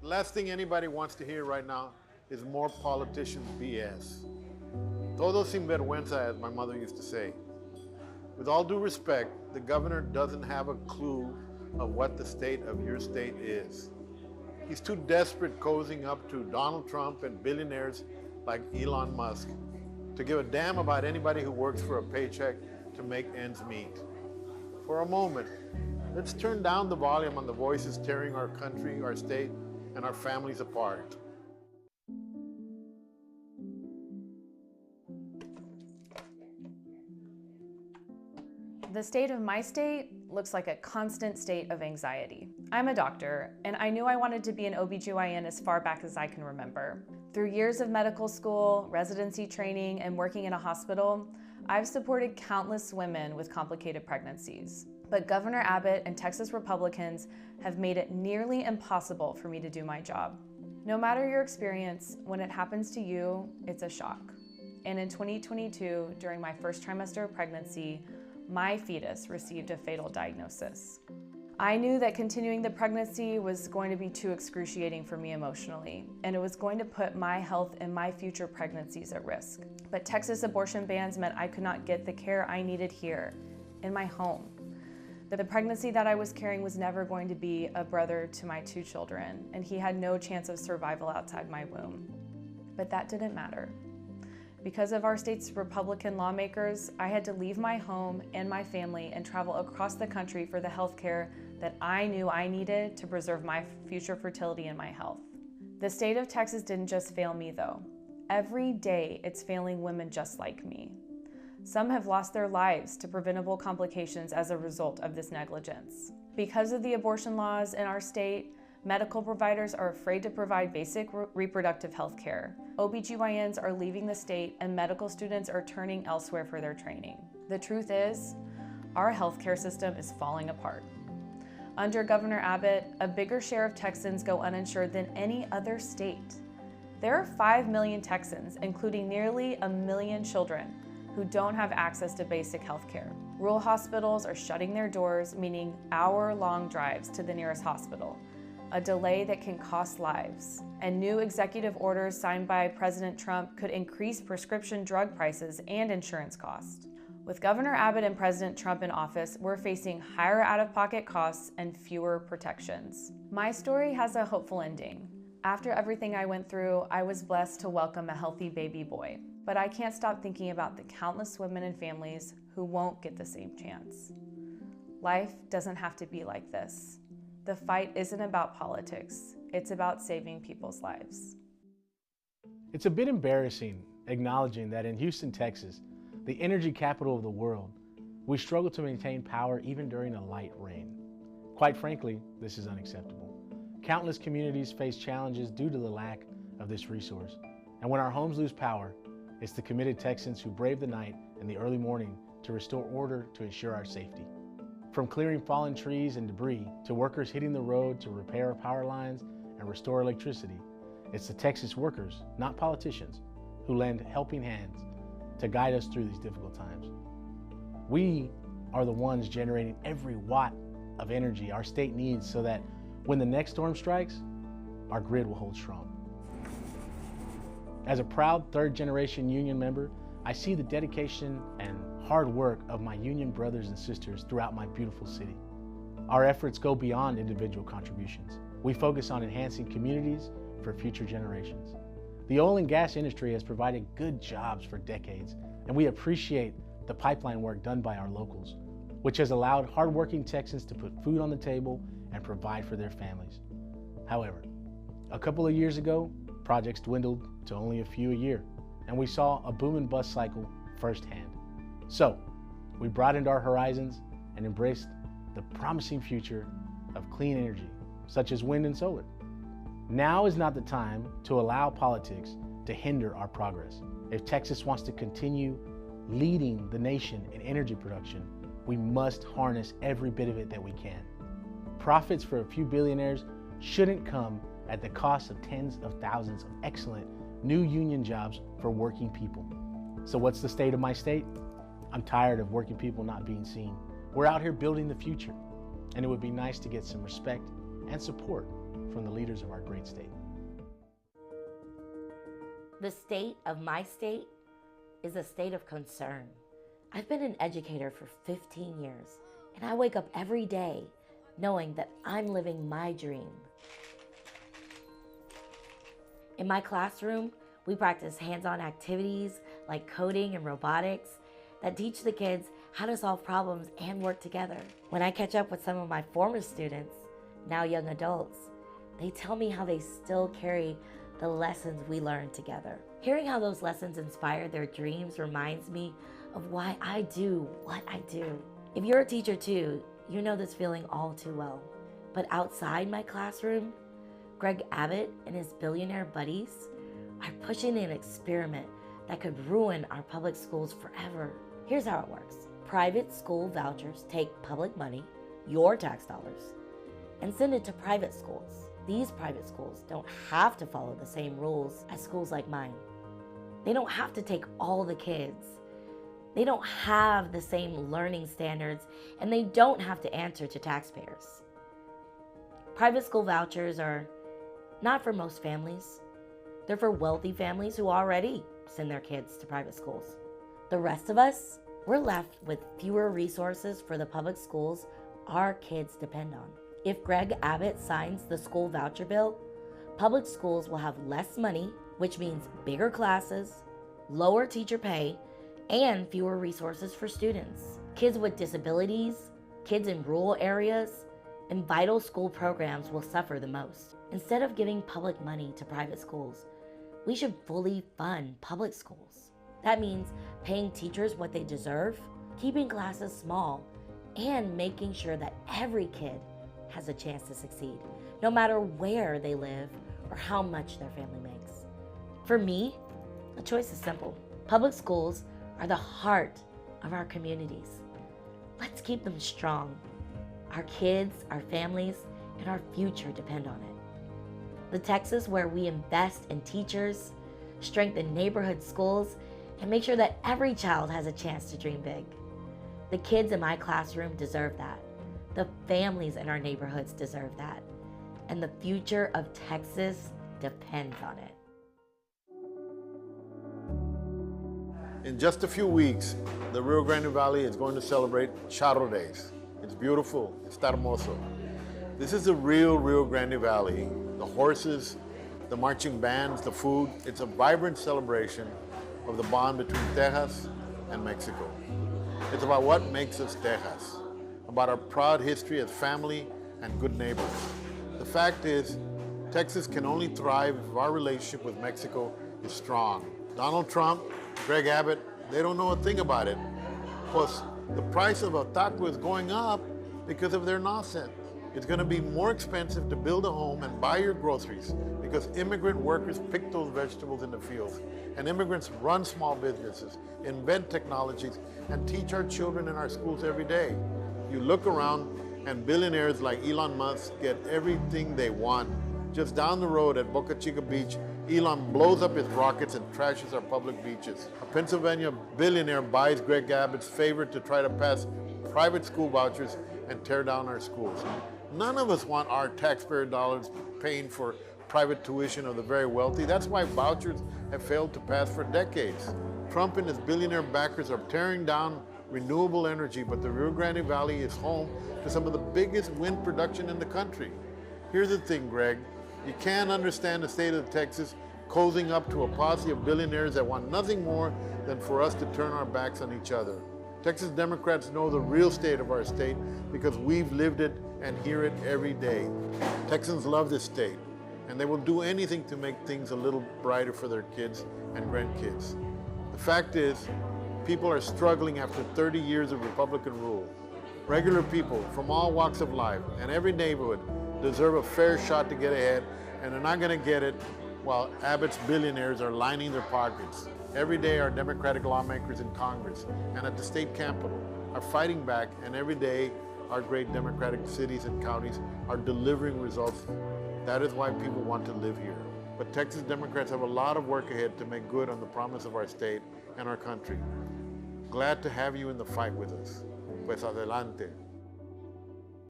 last thing anybody wants to hear right now is more politicians BS. Todo sin vergüenza, as my mother used to say. With all due respect, the governor doesn't have a clue of what the state of your state is. He's too desperate cozying up to Donald Trump and billionaires like Elon Musk to give a damn about anybody who works for a paycheck to make ends meet. For a moment, let's turn down the volume on the voices tearing our country, our state, and our families apart. The state of my state looks like a constant state of anxiety. I'm a doctor, and I knew I wanted to be an OBGYN as far back as I can remember. Through years of medical school, residency training, and working in a hospital, I've supported countless women with complicated pregnancies. But Governor Abbott and Texas Republicans have made it nearly impossible for me to do my job. No matter your experience, when it happens to you, it's a shock. And in 2022, during my first trimester of pregnancy, my fetus received a fatal diagnosis. I knew that continuing the pregnancy was going to be too excruciating for me emotionally, and it was going to put my health and my future pregnancies at risk. But Texas abortion bans meant I could not get the care I needed here, in my home. The pregnancy that I was carrying was never going to be a brother to my 2 children, and he had no chance of survival outside my womb. But that didn't matter. Because of our state's Republican lawmakers, I had to leave my home and my family and travel across the country for the health care that I knew I needed to preserve my future fertility and my health. The state of Texas didn't just fail me though. Every day it's failing women just like me. Some have lost their lives to preventable complications as a result of this negligence. Because of the abortion laws in our state, medical providers are afraid to provide basic reproductive health care. OBGYNs are leaving the state and medical students are turning elsewhere for their training. The truth is, our healthcare system is falling apart. Under Governor Abbott, a bigger share of Texans go uninsured than any other state. There are 5 million Texans, including nearly 1 million children, who don't have access to basic health care. Rural hospitals are shutting their doors, meaning hour-long drives to the nearest hospital, a delay that can cost lives. And new executive orders signed by President Trump could increase prescription drug prices and insurance costs. With Governor Abbott and President Trump in office, we're facing higher out-of-pocket costs and fewer protections. My story has a hopeful ending. After everything I went through, I was blessed to welcome a healthy baby boy. But I can't stop thinking about the countless women and families who won't get the same chance. Life doesn't have to be like this. The fight isn't about politics, it's about saving people's lives. It's a bit embarrassing acknowledging that in Houston, Texas, the energy capital of the world, we struggle to maintain power even during a light rain. Quite frankly, this is unacceptable. Countless communities face challenges due to the lack of this resource. And when our homes lose power, it's the committed Texans who brave the night and the early morning to restore order to ensure our safety. From clearing fallen trees and debris to workers hitting the road to repair power lines and restore electricity, it's the Texas workers, not politicians, who lend helping hands to guide us through these difficult times. We are the ones generating every watt of energy our state needs so that when the next storm strikes, our grid will hold strong. As a proud third-generation union member, I see the dedication and hard work of my union brothers and sisters throughout my beautiful city. Our efforts go beyond individual contributions. We focus on enhancing communities for future generations. The oil and gas industry has provided good jobs for decades, and we appreciate the pipeline work done by our locals, which has allowed hardworking Texans to put food on the table and provide for their families. However, a couple of years ago, projects dwindled to only a few a year, and we saw a boom and bust cycle firsthand. So, we broadened our horizons and embraced the promising future of clean energy, such as wind and solar. Now is not the time to allow politics to hinder our progress. If Texas wants to continue leading the nation in energy production, we must harness every bit of it that we can. Profits for a few billionaires shouldn't come at the cost of tens of thousands of excellent new union jobs for working people. So what's the state of my state? I'm tired of working people not being seen. We're out here building the future, and it would be nice to get some respect and support from the leaders of our great state. The state of my state is a state of concern. I've been an educator for 15 years, and I wake up every day knowing that I'm living my dream. In my classroom, we practice hands-on activities like coding and robotics that teach the kids how to solve problems and work together. When I catch up with some of my former students, now young adults, they tell me how they still carry the lessons we learned together. Hearing how those lessons inspire their dreams reminds me of why I do what I do. If you're a teacher too, you know this feeling all too well. But outside my classroom, Greg Abbott and his billionaire buddies are pushing an experiment that could ruin our public schools forever. Here's how it works. Private school vouchers take public money, your tax dollars, and send it to private schools. These private schools don't have to follow the same rules as schools like mine. They don't have to take all the kids. They don't have the same learning standards, and they don't have to answer to taxpayers. Private school vouchers are not for most families. They're for wealthy families who already send their kids to private schools. The rest of us, we're left with fewer resources for the public schools our kids depend on. If Greg Abbott signs the school voucher bill, public schools will have less money, which means bigger classes, lower teacher pay, and fewer resources for students. Kids with disabilities, kids in rural areas, and vital school programs will suffer the most. Instead of giving public money to private schools, we should fully fund public schools. That means paying teachers what they deserve, keeping classes small, and making sure that every kid has a chance to succeed, no matter where they live or how much their family makes. For me, the choice is simple. Public schools are the heart of our communities. Let's keep them strong. Our kids, our families, and our future depend on it. The Texas where we invest in teachers, strengthen neighborhood schools, and make sure that every child has a chance to dream big. The kids in my classroom deserve that. The families in our neighborhoods deserve that. And the future of Texas depends on it. In just a few weeks, the Rio Grande Valley is going to celebrate Charro Days. It's beautiful, está hermoso. This is the real Rio Grande Valley. The horses, the marching bands, the food. It's a vibrant celebration of the bond between Texas and Mexico. It's about what makes us Texas, about our proud history as family and good neighbors. The fact is, Texas can only thrive if our relationship with Mexico is strong. Donald Trump, Greg Abbott, they don't know a thing about it. Plus, the price of a taco is going up because of their nonsense. It's going to be more expensive to build a home and buy your groceries because immigrant workers pick those vegetables in the fields, and immigrants run small businesses, invent technologies, and teach our children in our schools every day. You look around and billionaires like Elon Musk get everything they want. Just down the road at Boca Chica Beach, Elon blows up his rockets and trashes our public beaches. A Pennsylvania billionaire buys Greg Abbott's favor to try to pass private school vouchers and tear down our schools. None of us want our taxpayer dollars paying for private tuition of the very wealthy. That's why vouchers have failed to pass for decades. Trump and his billionaire backers are tearing down renewable energy, but the Rio Grande Valley is home to some of the biggest wind production in the country. Here's the thing, Greg. You can't understand the state of Texas cozying up to a posse of billionaires that want nothing more than for us to turn our backs on each other. Texas Democrats know the real state of our state because we've lived it and hear it every day. Texans love this state, and they will do anything to make things a little brighter for their kids and grandkids. The fact is, people are struggling after 30 years of Republican rule. Regular people from all walks of life and every neighborhood deserve a fair shot to get ahead, and they're not going to get it while Abbott's billionaires are lining their pockets. Every day our Democratic lawmakers in Congress and at the state capitol are fighting back, and every day our great Democratic cities and counties are delivering results. That is why people want to live here. But Texas Democrats have a lot of work ahead to make good on the promise of our state and our country. Glad to have you in the fight with us. Pues adelante.